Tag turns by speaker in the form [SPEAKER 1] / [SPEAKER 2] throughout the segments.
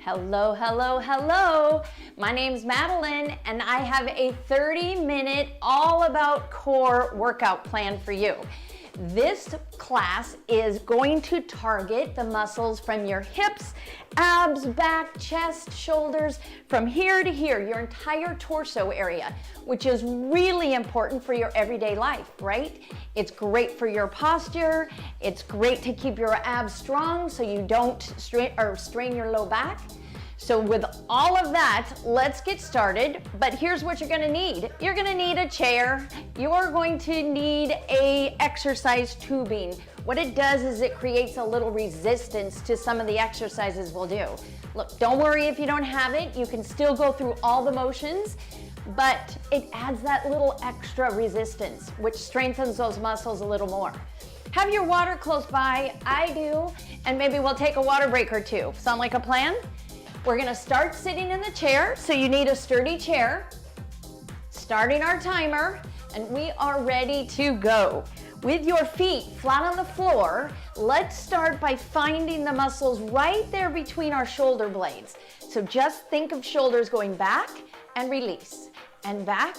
[SPEAKER 1] Hello, hello, hello. My name's Madeleine, and I have a 30-minute all about core workout plan for you. This class is going to target the muscles from your hips, abs, back, chest, shoulders, from here to here, your entire torso area, which is really important for your everyday life, right? It's great for your posture. It's great to keep your abs strong so you don't strain your low back. So with all of that, let's get started. But here's what you're gonna need. You're gonna need a chair. You're going to need a exercise tubing. What it does is it creates a little resistance to some of the exercises we'll do. Look, don't worry if you don't have it. You can still go through all the motions, but it adds that little extra resistance, which strengthens those muscles a little more. Have your water close by. I do, and maybe we'll take a water break or two. Sound like a plan? We're gonna start sitting in the chair, so you need a sturdy chair. Starting our timer, and we are ready to go. With your feet flat on the floor, let's start by finding the muscles right there between our shoulder blades. So just think of shoulders going back and release, and back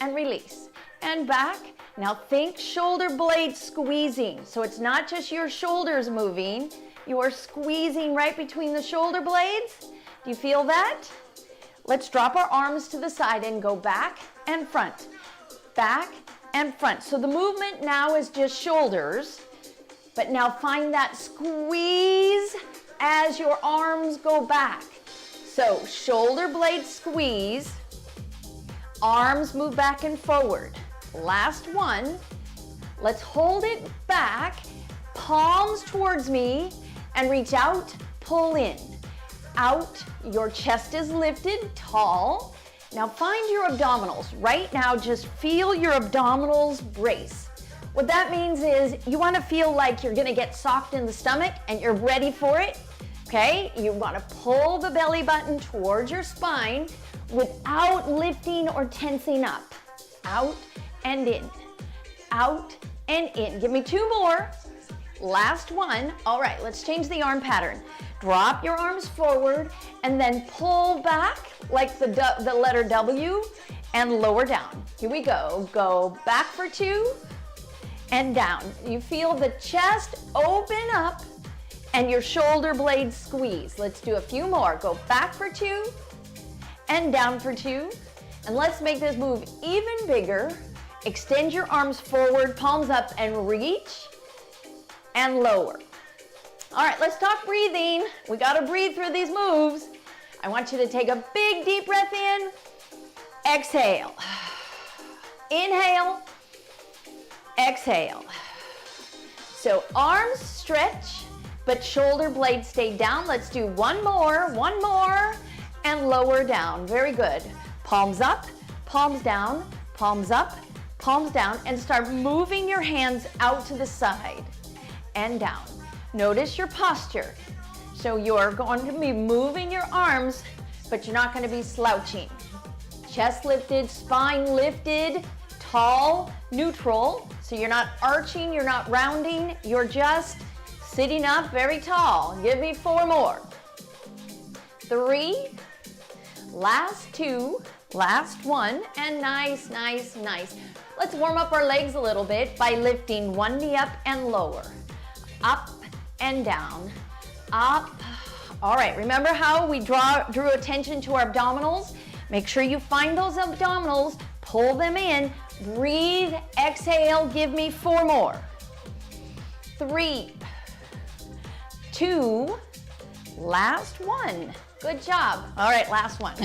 [SPEAKER 1] and release, and back. Now think shoulder blades squeezing. So it's not just your shoulders moving, you are squeezing right between the shoulder blades. Do you feel that? Let's drop our arms to the side and go back and front, back and front. So the movement now is just shoulders, but now find that squeeze as your arms go back. So shoulder blade squeeze, arms move back and forward. Last one, let's hold it back, palms towards me, and reach out, pull in. Out, your chest is lifted, tall. Now find your abdominals. Right now, just feel your abdominals brace. What that means is you want to feel like you're gonna get socked in the stomach and you're ready for it, okay? You want to pull the belly button towards your spine without lifting or tensing up. Out and in, out and in. Give me two more. Last one. All right, let's change the arm pattern. Drop your arms forward and then pull back like the letter W and lower down. Here we go. Go back for two and down. You feel the chest open up and your shoulder blades squeeze. Let's do a few more. Go back for two and down for two. And let's make this move even bigger. Extend your arms forward, palms up, and reach and lower. All right, let's talk breathing. We gotta breathe through these moves. I want you to take a big deep breath in. Exhale. Inhale. Exhale. So arms stretch, but shoulder blades stay down. Let's do one more, and lower down. Very good. Palms up, palms down, palms up, palms down, and start moving your hands out to the side and down. Notice your posture. So you're going to be moving your arms, but you're not going to be slouching. Chest lifted, spine lifted, tall, neutral. So you're not arching, you're not rounding, you're just sitting up very tall. Give me four more. Three, last two, last one, and nice, nice, nice. Let's warm up our legs a little bit by lifting one knee up and lower. Up and down, up. All right, remember how we drew attention to our abdominals? Make sure you find those abdominals, pull them in, breathe, exhale, give me four more. Three, two, last one. Good job. All right, last one.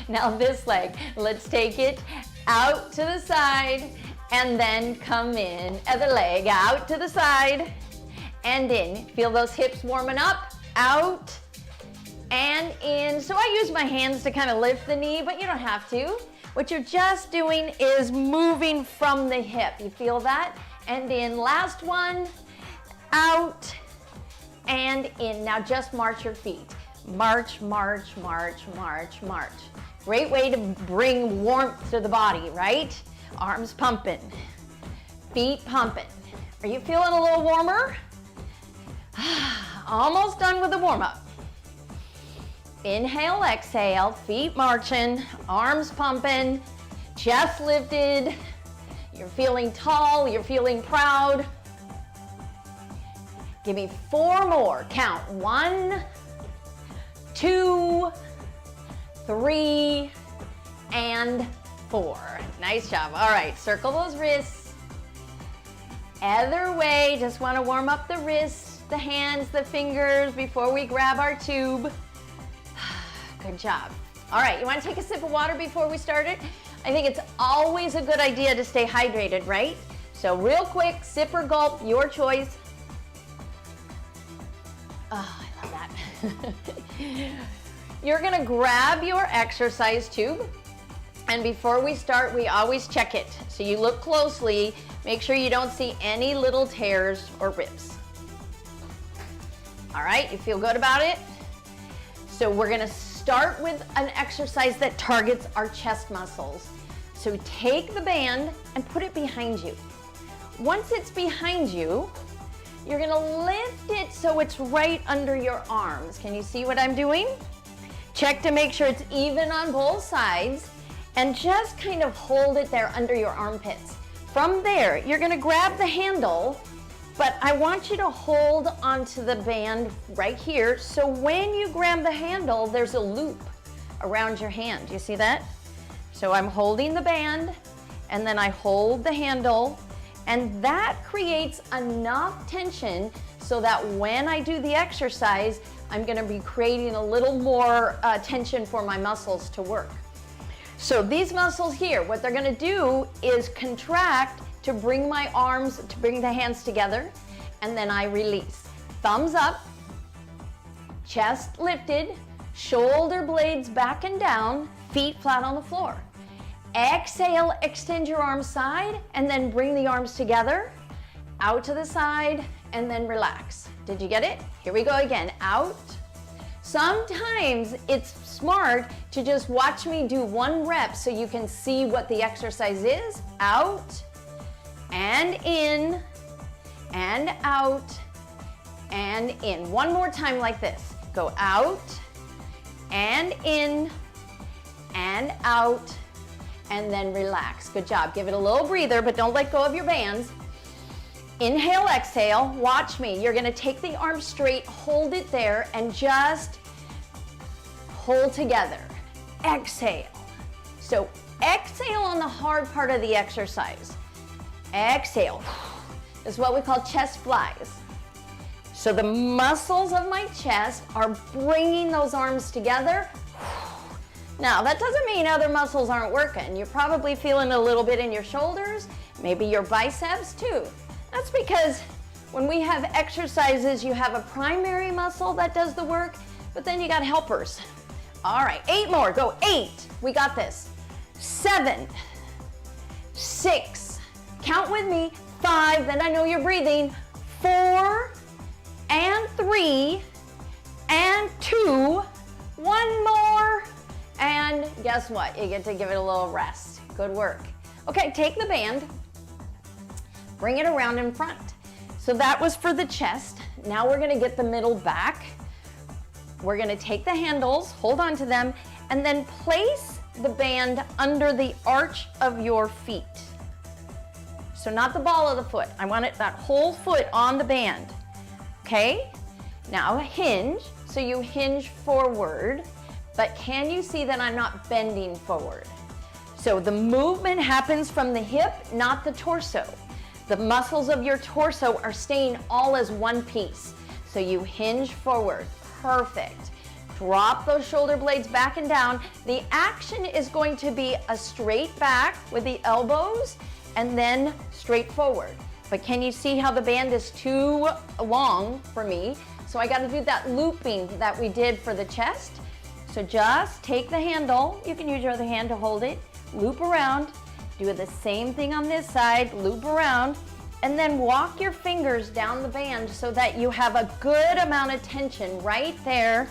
[SPEAKER 1] Now this leg, let's take it out to the side and then come in. Other leg out to the side and in. Feel those hips warming up, out and in. So I use my hands to kind of lift the knee, but you don't have to. What you're just doing is moving from the hip. You feel that? And in. Last one, out and in. Now just march your feet. March, march, march, march, march. Great way to bring warmth to the body, right? Arms pumping, feet pumping. Are you feeling a little warmer? Almost done with the warm-up. Inhale, exhale, feet marching, arms pumping, chest lifted. You're feeling tall, you're feeling proud. Give me 4 more. Count 1, 2, 3, and 4. Nice job. All right, circle those wrists. Other way, just want to warm up the wrists, the hands, the fingers before we grab our tube. Good job. All right, you want to take a sip of water before we start it? I think it's always a good idea to stay hydrated, right? So real quick, sip or gulp, your choice. Oh, I love that. You're gonna grab your exercise tube, and before we start, we always check it. So you look closely, make sure you don't see any little tears or rips. All right, you feel good about it? So we're gonna start with an exercise that targets our chest muscles. So take the band and put it behind you. Once it's behind you, you're gonna lift it so it's right under your arms. Can you see what I'm doing? Check to make sure it's even on both sides, and just kind of hold it there under your armpits. From there, you're gonna grab the handle, but I want you to hold onto the band right here, so when you grab the handle, there's a loop around your hand. You see that? So I'm holding the band, and then I hold the handle, and that creates enough tension so that when I do the exercise, I'm gonna be creating a little more tension for my muscles to work. So these muscles here, what they're gonna do is contract to bring my arms, to bring the hands together, and then I release. Thumbs up, chest lifted, shoulder blades back and down, feet flat on the floor. Exhale, extend your arms side, and then bring the arms together, out to the side, and then relax. Did you get it? Here we go again, out. Sometimes it's smart to just watch me do 1 rep so you can see what the exercise is. Out, and in, and out, and in. One more time like this. Go out, and in, and out, and then relax. Good job. Give it a little breather, but don't let go of your bands. Inhale, exhale. Watch me. You're gonna take the arm straight, hold it there, and just hold together. Exhale. So exhale on the hard part of the exercise. Exhale. This is what we call chest flies. So the muscles of my chest are bringing those arms together. Now, that doesn't mean other muscles aren't working. You're probably feeling a little bit in your shoulders, maybe your biceps too. That's because when we have exercises, you have a primary muscle that does the work, but then you got helpers. All right, 8 more, go 8. We got this. 7, 6, count with me, 5, then I know you're breathing, 4, and 3, and 2, 1 more, and guess what? You get to give it a little rest. Good work. Okay, take the band, bring it around in front. So that was for the chest. Now we're gonna get the middle back. We're gonna take the handles, hold on to them, and then place the band under the arch of your feet. So not the ball of the foot. I want it, that whole foot on the band. Okay? Now hinge. So you hinge forward, but can you see that I'm not bending forward? So the movement happens from the hip, not the torso. The muscles of your torso are staying all as one piece. So you hinge forward. Perfect. Drop those shoulder blades back and down. The action is going to be a straight back with the elbows and then straight forward. But can you see how the band is too long for me? So I got to do that looping that we did for the chest. So just take the handle. You can use your other hand to hold it. Loop around. Do the same thing on this side. Loop around. And then walk your fingers down the band so that you have a good amount of tension right there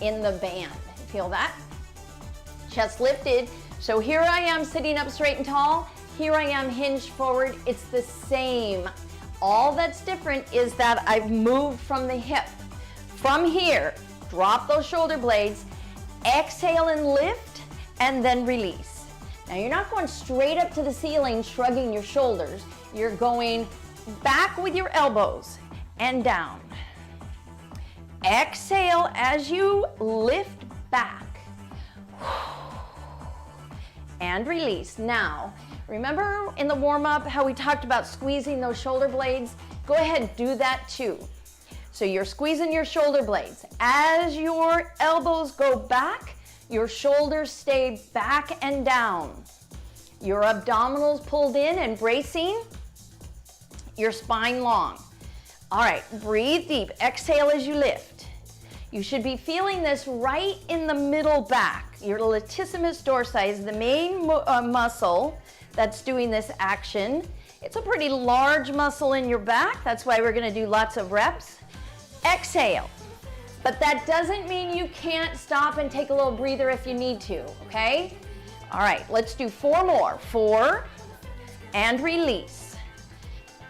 [SPEAKER 1] in the band. Feel that? Chest lifted. So here I am sitting up straight and tall. Here I am hinged forward. It's the same. All that's different is that I've moved from the hip. From here, drop those shoulder blades, exhale and lift, and then release. Now you're not going straight up to the ceiling shrugging your shoulders. You're going back with your elbows and down. Exhale as you lift back. And release. Now, remember in the warm-up how we talked about squeezing those shoulder blades? Go ahead and do that too. So you're squeezing your shoulder blades. As your elbows go back, your shoulders stay back and down. Your abdominals pulled in and bracing, your spine long. All right, breathe deep. Exhale as you lift. You should be feeling this right in the middle back. Your latissimus dorsi is the main muscle that's doing this action. It's a pretty large muscle in your back. That's why we're gonna do lots of reps. Exhale. But that doesn't mean you can't stop and take a little breather if you need to, okay? All right, let's do 4 more. 4, and release.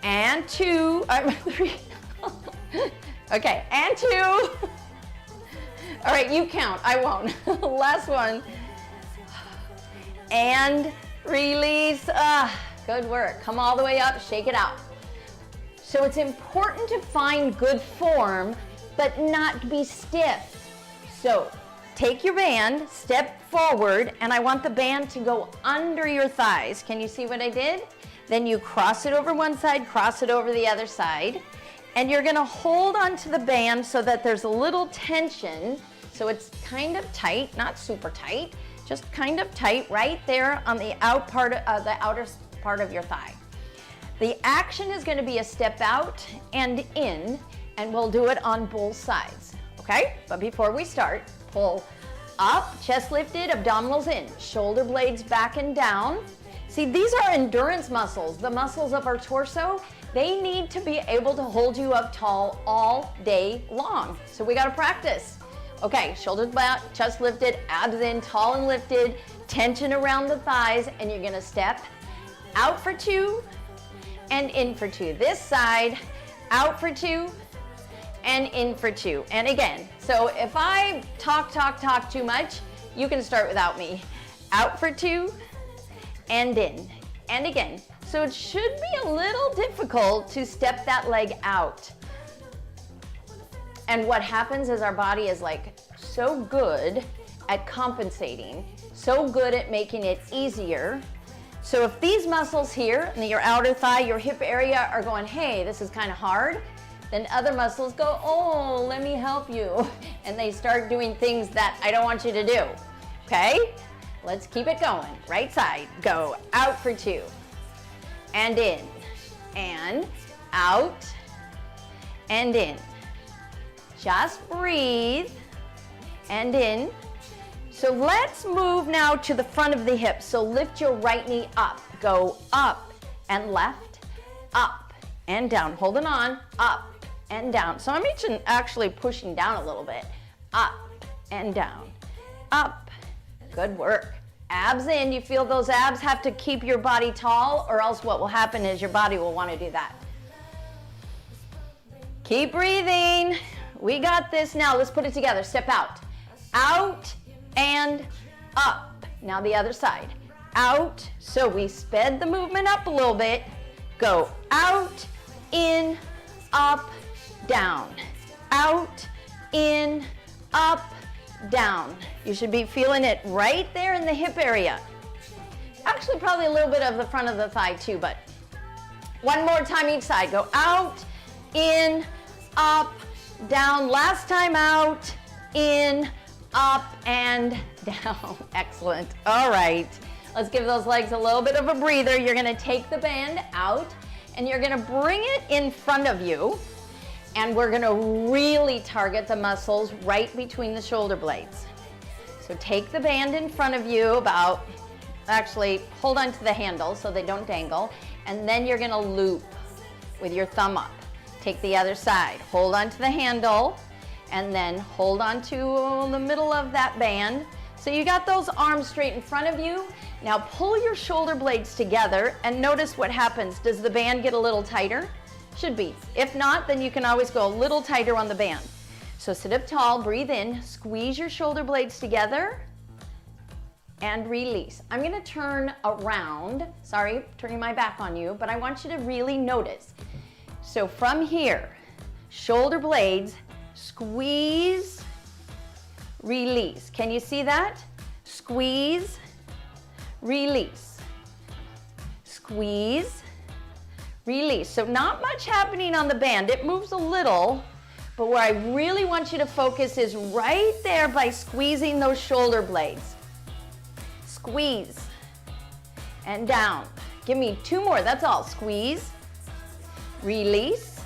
[SPEAKER 1] And 2, 3. Okay, and 2. All right, you count, I won't. Last one. And release. Good work. Come all the way up, shake it out. So it's important to find good form, but not be stiff. So take your band, step forward, and I want the band to go under your thighs. Can you see what I did? Then you cross it over one side, cross it over the other side, and you're gonna hold onto the band so that there's a little tension. So it's kind of tight, not super tight, just kind of tight right there on the outer part of your thigh. The action is going to be a step out and in, and we'll do it on both sides, okay? But before we start, pull up, chest lifted, abdominals in, shoulder blades back and down. See, these are endurance muscles, the muscles of our torso. They need to be able to hold you up tall all day long. So we got to practice. Okay, shoulders back, chest lifted, abs in, tall and lifted, tension around the thighs, and you're gonna step out for 2 and in for 2. This side, out for 2 and in for 2. And again, so if I talk too much, you can start without me. Out for 2 and in. And again, so it should be a little difficult to step that leg out. And what happens is our body is like so good at compensating, so good at making it easier. So if these muscles here, and your outer thigh, your hip area are going, hey, this is kind of hard, then other muscles go, oh, let me help you. And they start doing things that I don't want you to do, okay? Let's keep it going. Right side, go out for 2, and in, and out, and in. Just breathe, and in. So let's move now to the front of the hip. So lift your right knee up. Go up and left, up and down. Holding on, up and down. So I'm actually pushing down a little bit. Up and down, up. Good work. Abs in. You feel those abs have to keep your body tall, or else what will happen is your body will want to do that. Keep breathing. We got this. Now let's put it together. Step out. Out and up. Now the other side. Out. So we sped the movement up a little bit. Go out, in, up, down. Out, in, up, down. You should be feeling it right there in the hip area. Actually, probably a little bit of the front of the thigh too, but one more time each side. Go out, in, up, down. Last time out, in, up, and down. Excellent. All right. Let's give those legs a little bit of a breather. You're going to take the band out, and you're going to bring it in front of you, and we're going to really target the muscles right between the shoulder blades. So take the band in front of you actually hold on to the handle so they don't dangle, and then you're going to loop with your thumb up. Take the other side, hold on to the handle, and then hold on to the middle of that band. So you got those arms straight in front of you. Now pull your shoulder blades together and notice what happens. Does the band get a little tighter? Should be. If not, then you can always go a little tighter on the band. So sit up tall, breathe in, squeeze your shoulder blades together, and release. I'm gonna turn around. Sorry, turning my back on you, but I want you to really notice. So from here, shoulder blades, squeeze, release. Can you see that? Squeeze, release. Squeeze, release. So not much happening on the band. It moves a little, but where I really want you to focus is right there by squeezing those shoulder blades. Squeeze and down. Give me 2 more, that's all. Squeeze, release,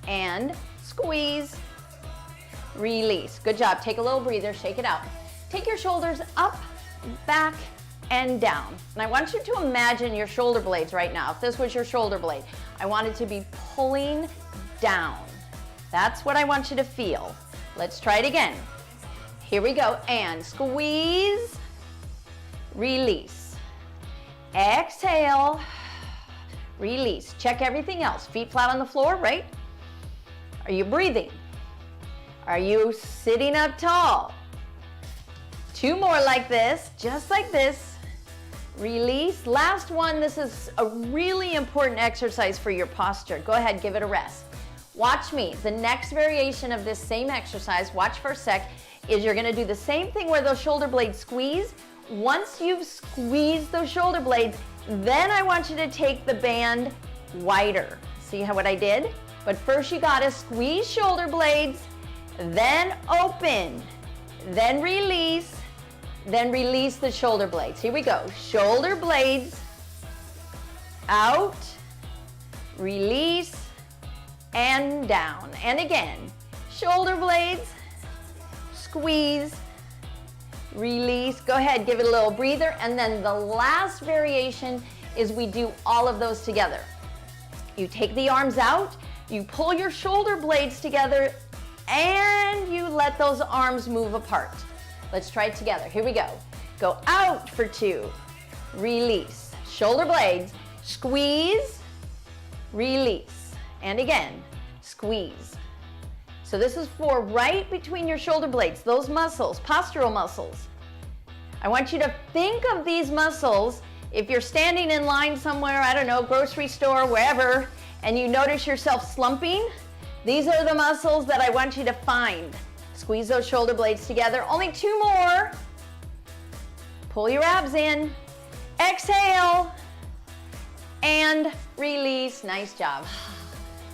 [SPEAKER 1] and squeeze, release. Good job. Take a little breather, shake it out. Take your shoulders up, back, and down. And I want you to imagine your shoulder blades right now. If this was your shoulder blade, I want it to be pulling down. That's what I want you to feel. Let's try it again. Here we go. And squeeze, release. Exhale, release. Check everything else. Feet flat on the floor, right? Are you breathing? Are you sitting up tall? 2 more like this, just like this. Release. Last one, this is a really important exercise for your posture. Go ahead, give it a rest. Watch me. The next variation of this same exercise, watch for a sec, is you're gonna do the same thing where those shoulder blades squeeze. Once you've squeezed those shoulder blades, then I want you to take the band wider. See what I did? But first you gotta squeeze shoulder blades, then open, then release the shoulder blades. Here we go. Shoulder blades, out, release, and down. And again, shoulder blades, squeeze, release. Go ahead, give it a little breather. And then the last variation is we do all of those together. You take the arms out, you pull your shoulder blades together, and you let those arms move apart. Let's try it together. Here we go. Go out for 2, release. Shoulder blades, squeeze, release. And again, squeeze. So this is for right between your shoulder blades, those muscles, postural muscles. I want you to think of these muscles. If you're standing in line somewhere, I don't know, grocery store, wherever, and you notice yourself slumping, these are the muscles that I want you to find. Squeeze those shoulder blades together. Only 2 more. Pull your abs in. Exhale. And release. Nice job.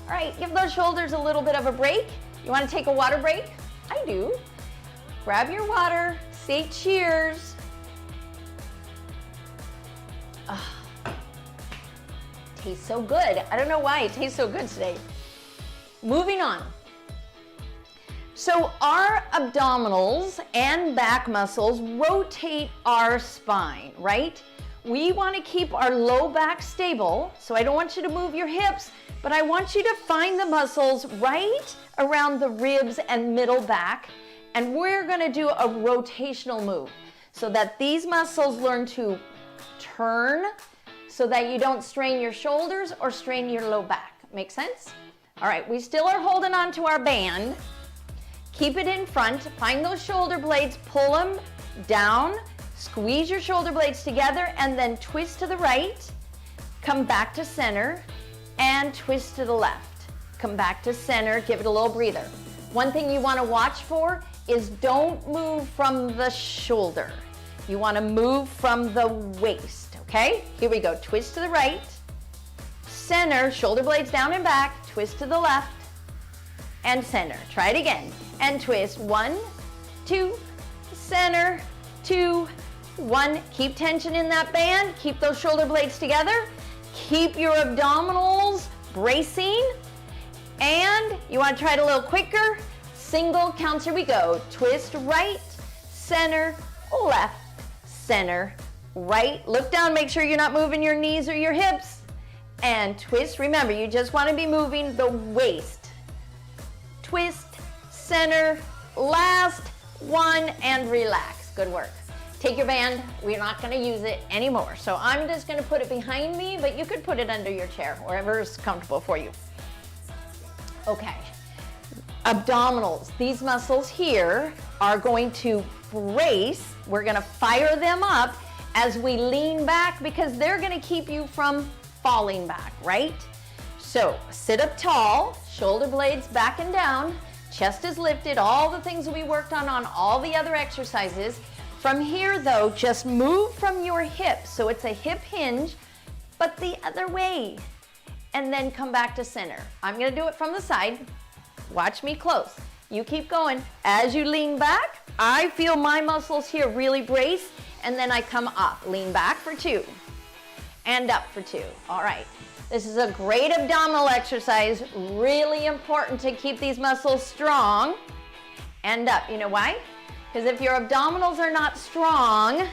[SPEAKER 1] All right, give those shoulders a little bit of a break. You want to take a water break? I do. Grab your water. Say cheers. Tastes so good. I don't know why it tastes so good today. Moving on. So our abdominals and back muscles rotate our spine, right? We want to keep our low back stable, so I don't want you to move your hips, but I want you to find the muscles right around the ribs and middle back, and we're going to do a rotational move so that these muscles learn to turn so that you don't strain your shoulders or strain your low back. Make sense? All right, we still are holding on to our band. Keep it in front, find those shoulder blades, pull them down, squeeze your shoulder blades together, and then twist to the right, come back to center, and twist to the left. Come back to center, give it a little breather. One thing you want to watch for is don't move from the shoulder. You want to move from the waist, okay? Here we go, twist to the right, center, shoulder blades down and back, twist to the left, and center. Try it again. And twist. 1, 2, center, 2, 1. Keep tension in that band. Keep those shoulder blades together. Keep your abdominals bracing. And you want to try it a little quicker. Single counts. Here we go. Twist right, center, left, center, right. Look down. Make sure you're not moving your knees or your hips. And twist. Remember, you just want to be moving the waist. Twist, center, last one, and relax. Good work. Take your band. We're not going to use it anymore. So I'm just going to put it behind me, but you could put it under your chair, wherever is comfortable for you. Okay. abdominals. These muscles here are going to brace. We're gonna fire them up as we lean back because they're gonna keep you from falling back, right? So sit up tall, shoulder blades back and down, chest is lifted, all the things we worked on all the other exercises. From here though, just move from your hips. So it's a hip hinge, but the other way. And then come back to center. I'm gonna do it from the side. Watch me close. You keep going. As you lean back, I feel my muscles here really brace, and then I come up. Lean back for 2, and up for 2. All right. This is a great abdominal exercise. Really important to keep these muscles strong. And up. You know why? Because if your abdominals are not strong,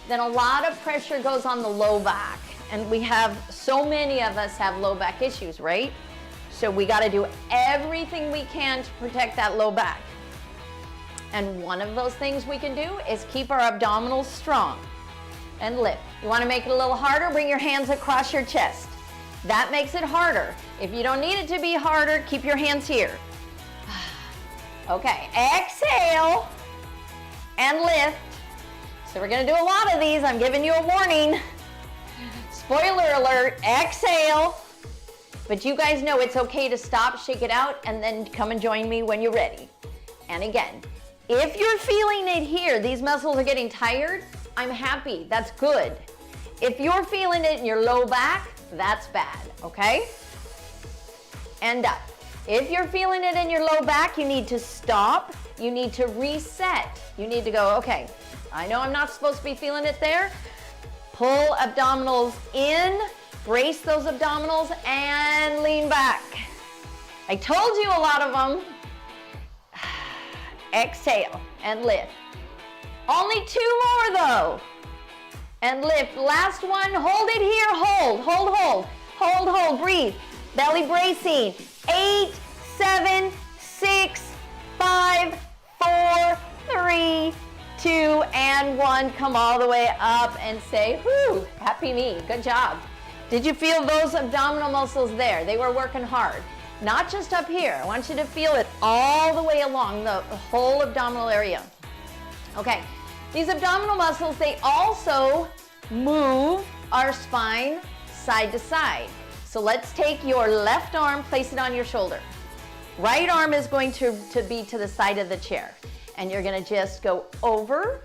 [SPEAKER 1] then a lot of pressure goes on the low back. And we have, so many of us have low back issues, right? So we got to do everything we can to protect that low back. And one of those things we can do is keep our abdominals strong and lift. You want to make it a little harder? Bring your hands across your chest. That makes it harder. If you don't need it to be harder, keep your hands here. Okay, exhale and lift. So we're going to do a lot of these. I'm giving you a warning. Spoiler alert, exhale. But you guys know it's okay to stop, shake it out, and then come and join me when you're ready. And again, if you're feeling it here, these muscles are getting tired, I'm happy, that's good. If you're feeling it in your low back, that's bad, okay? And up. If you're feeling it in your low back, you need to stop, you need to reset. You need to go, okay, I know I'm not supposed to be feeling it there. Pull abdominals in, brace those abdominals, and lean back. I told you a lot of them. Exhale and lift. Only 2 more though. And lift. Last one. Hold it here. Hold, hold, hold. Hold, hold. Breathe. Belly bracing. 8, 7, 6, 5, 4, 3, 2, and 1. Come all the way up and say, whoo, happy me. Good job. Did you feel those abdominal muscles there? They were working hard. Not just up here. I want you to feel it all the way along the whole abdominal area. Okay, these abdominal muscles, they also move our spine side to side. So let's take your left arm, place it on your shoulder. Right arm is going to be to the side of the chair. And you're gonna just go over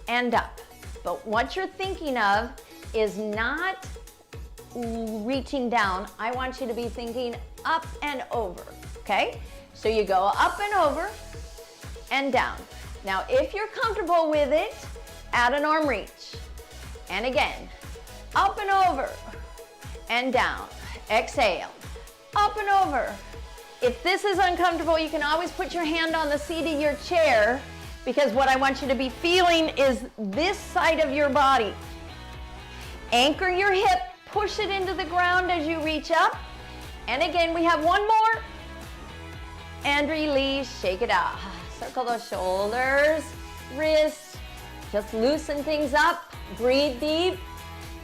[SPEAKER 1] and up. But what you're thinking of is not reaching down. I want you to be thinking up and over, okay? So you go up and over and down. Now, if you're comfortable with it, add an arm reach. And again, up and over and down. Exhale, up and over. If this is uncomfortable, you can always put your hand on the seat of your chair, because what I want you to be feeling is this side of your body. Anchor your hip, push it into the ground as you reach up. And again, we have one more. And release, shake it out. Circle the shoulders, wrists. Just loosen things up, breathe deep.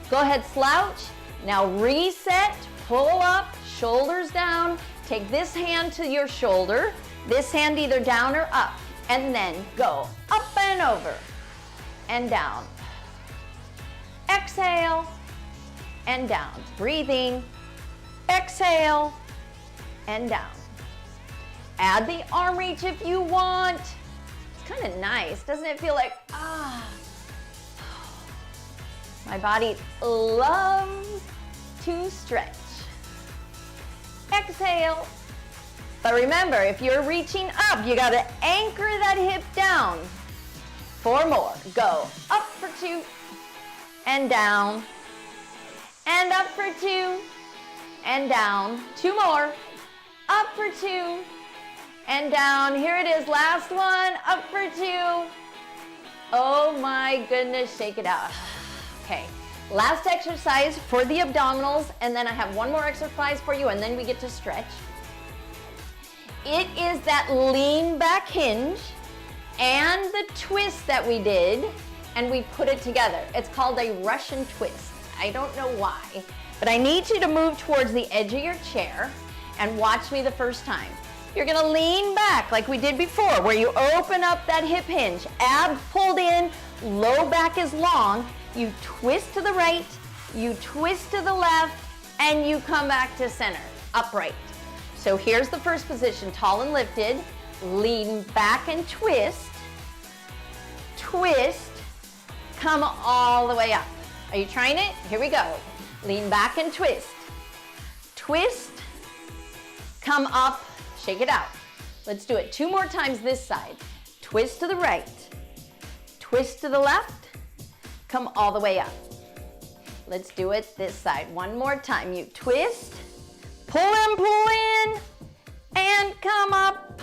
[SPEAKER 1] Go ahead, slouch. Now reset, pull up, shoulders down. Take this hand to your shoulder, this hand either down or up. And then go up and over and down. Exhale and down. Breathing. Exhale and down. Add the arm reach if you want. It's kind of nice. Doesn't it feel like, my body loves to stretch. Exhale. But remember, if you're reaching up, you got to anchor that hip down. 4 more. Go up for 2 and down. And up for 2 and down. 2 more. Up for 2 and down. Here it is. Last one. Up for 2. Oh my goodness. Shake it out. Okay. Last exercise for the abdominals, and then I have one more exercise for you, and then we get to stretch. It is that lean back hinge and the twist that we did, and we put it together. It's called a Russian twist. I don't know why, but I need you to move towards the edge of your chair and watch me the first time. You're gonna lean back like we did before, where you open up that hip hinge, abs pulled in, low back is long, you twist to the right, you twist to the left, and you come back to center, upright. So here's the first position, tall and lifted, lean back and twist, twist, come all the way up. Are you trying it? Here we go. Lean back and twist, twist, come up, shake it out. Let's do it 2 more times this side. Twist to the right, twist to the left, come all the way up. Let's do it this side. 1 more time. You twist, pull in, and come up.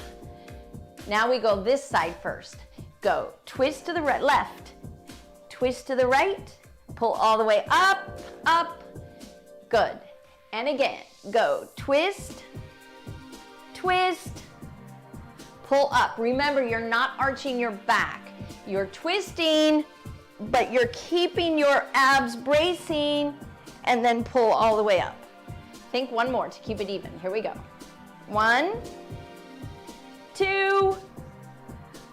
[SPEAKER 1] Now we go this side first. Go, twist to the right, left, twist to the right, pull all the way up, up, good. And again, go, twist, twist, pull up. Remember, you're not arching your back. You're twisting, but you're keeping your abs bracing, and then pull all the way up. Think 1 more to keep it even. Here we go. 1, 2,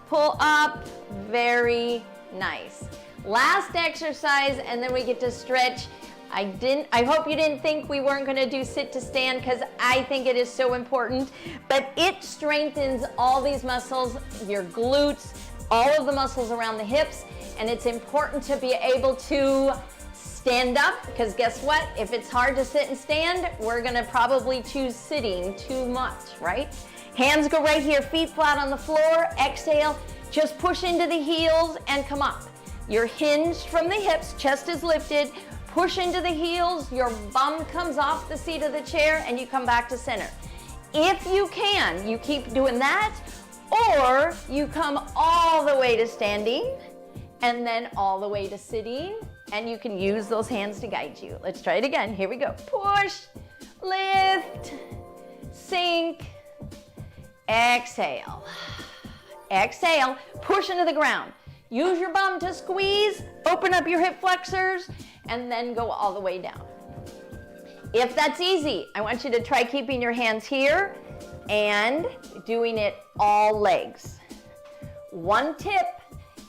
[SPEAKER 1] pull up, very nice. Last exercise, and then we get to stretch. I hope you didn't think we weren't gonna do sit to stand, because I think it is so important, but it strengthens all these muscles, your glutes, all of the muscles around the hips, and it's important to be able to stand up, because guess what? If it's hard to sit and stand, we're gonna probably choose sitting too much, right? Hands go right here, feet flat on the floor, exhale, just push into the heels and come up. You're hinged from the hips, chest is lifted, push into the heels, your bum comes off the seat of the chair, and you come back to center. If you can, you keep doing that, or you come all the way to standing, and then all the way to sitting, and you can use those hands to guide you. Let's try it again. Here we go. Push, lift, sink, exhale. Exhale, push into the ground. Use your bum to squeeze, open up your hip flexors, and then go all the way down. If that's easy, I want you to try keeping your hands here and doing it all legs. 1 tip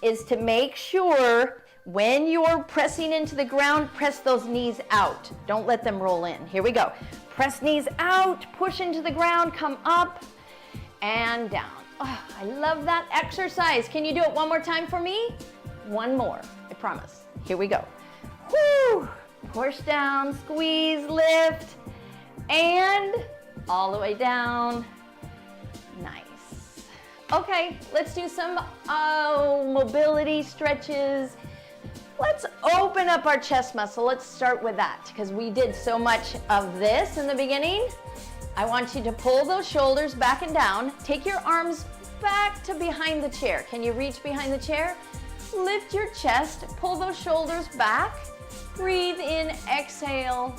[SPEAKER 1] is to make sure when you're pressing into the ground, press those knees out. Don't let them roll in. Here we go. Press knees out, push into the ground, come up and down. Oh, I love that exercise. Can you do it 1 more time for me? 1 more, I promise. Here we go. Woo! Push down, squeeze, lift, and all the way down. Nice. Okay, let's do some mobility stretches. Let's open up our chest muscle. Let's start with that, because we did so much of this in the beginning. I want you to pull those shoulders back and down. Take your arms back to behind the chair. Can you reach behind the chair? Lift your chest, pull those shoulders back. Breathe in, exhale.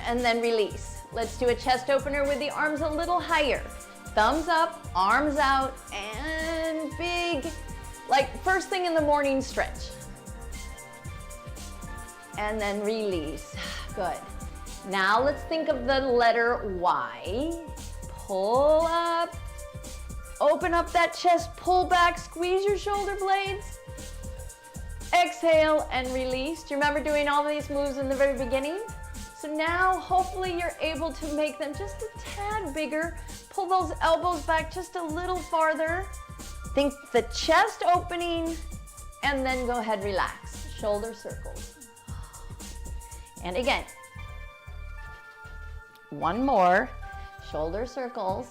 [SPEAKER 1] And then release. Let's do a chest opener with the arms a little higher. Thumbs up, arms out, and big, like first thing in the morning stretch. And then release. Good. Now let's think of the letter Y. Pull up, open up that chest, pull back, squeeze your shoulder blades. Exhale and release. Do you remember doing all of these moves in the very beginning? So now hopefully you're able to make them just a tad bigger. Pull those elbows back just a little farther. Think the chest opening, and then go ahead, relax. Shoulder circles. And again. 1 more. Shoulder circles.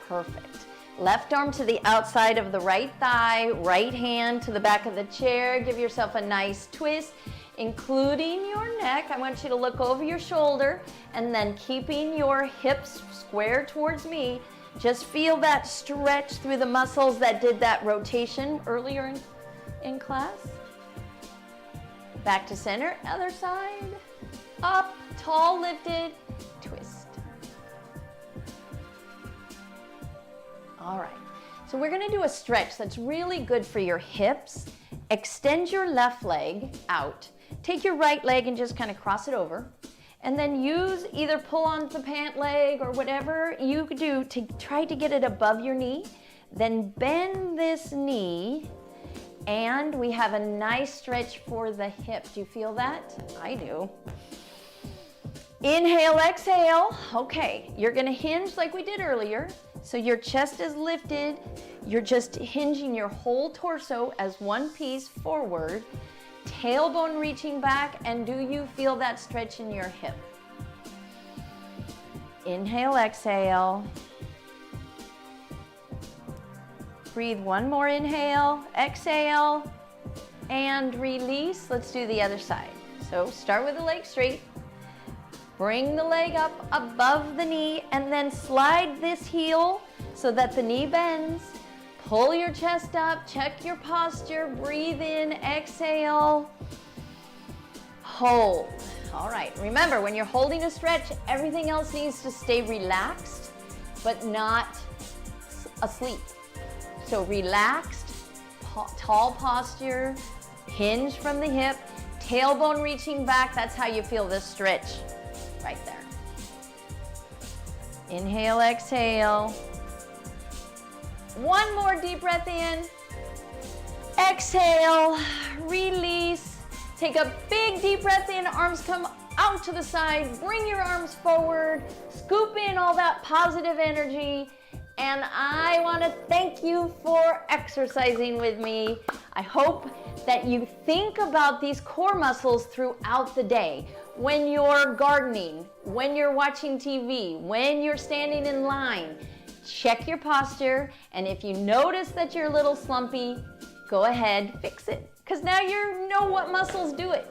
[SPEAKER 1] Perfect. Left arm to the outside of the right thigh, right hand to the back of the chair. Give yourself a nice twist, including your neck. I want you to look over your shoulder, and then keeping your hips square towards me. Just feel that stretch through the muscles that did that rotation earlier in class. Back to center, other side. Up, tall, lifted, twist. All right, so we're gonna do a stretch that's really good for your hips. Extend your left leg out. Take your right leg and just kind of cross it over. And then use either pull on the pant leg or whatever you could do to try to get it above your knee. Then bend this knee, and we have a nice stretch for the hip. Do you feel that? I do. Inhale, exhale. Okay, you're gonna hinge like we did earlier. So your chest is lifted. You're just hinging your whole torso as one piece forward. Tailbone reaching back, and do you feel that stretch in your hip? Inhale, exhale. Breathe one more inhale, exhale, and release. Let's do the other side. So start with the leg straight. Bring the leg up above the knee, and then slide this heel so that the knee bends. Pull your chest up, check your posture, breathe in, exhale, hold. All right, remember when you're holding a stretch, everything else needs to stay relaxed, but not asleep. So relaxed, tall posture, hinge from the hip, tailbone reaching back. That's how you feel this stretch right there. Inhale, exhale. One more deep breath in. Exhale, release. Take a big deep breath in, arms come out to the side, bring your arms forward, scoop in all that positive energy. And I want to thank you for exercising with me. I hope that you think about these core muscles throughout the day. When you're gardening, when you're watching TV, when you're standing in line, check your posture. And if you notice that you're a little slumpy, go ahead, fix it. Because now you know what muscles do it.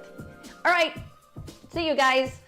[SPEAKER 1] All right, see you guys.